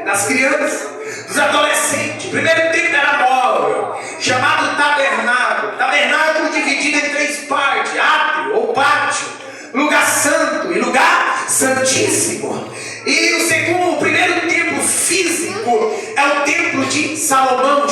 das crianças, dos adolescentes. O primeiro templo era móvel, chamado tabernáculo. Tabernáculo dividido em 3 partes: átrio ou pátio, lugar santo e lugar santíssimo. E o primeiro templo físico é o templo de Salomão,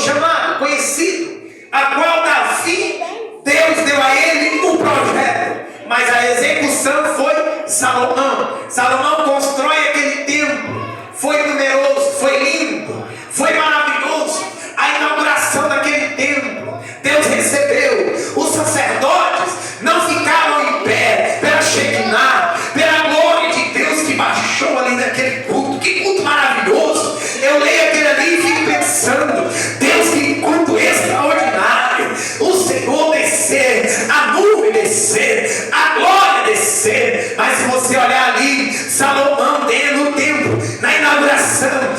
conhecido, a qual Davi, Deus deu a ele o projeto, mas a execução foi Salomão. Salomão constrói aquele templo, foi numeroso, foi lindo, foi maravilhoso. A inauguração daquele templo, Deus recebeu. Os sacerdotes não ficaram em pé pela Shekinah, pela glória de Deus que baixou ali naquele culto. Que culto maravilhoso! Eu leio aquele ali e fico pensando: Deus, que culto extraordinário! O Senhor descer, a nuvem descer, a glória descer. Mas se você olhar ali, Salomão dentro do templo, na inauguração,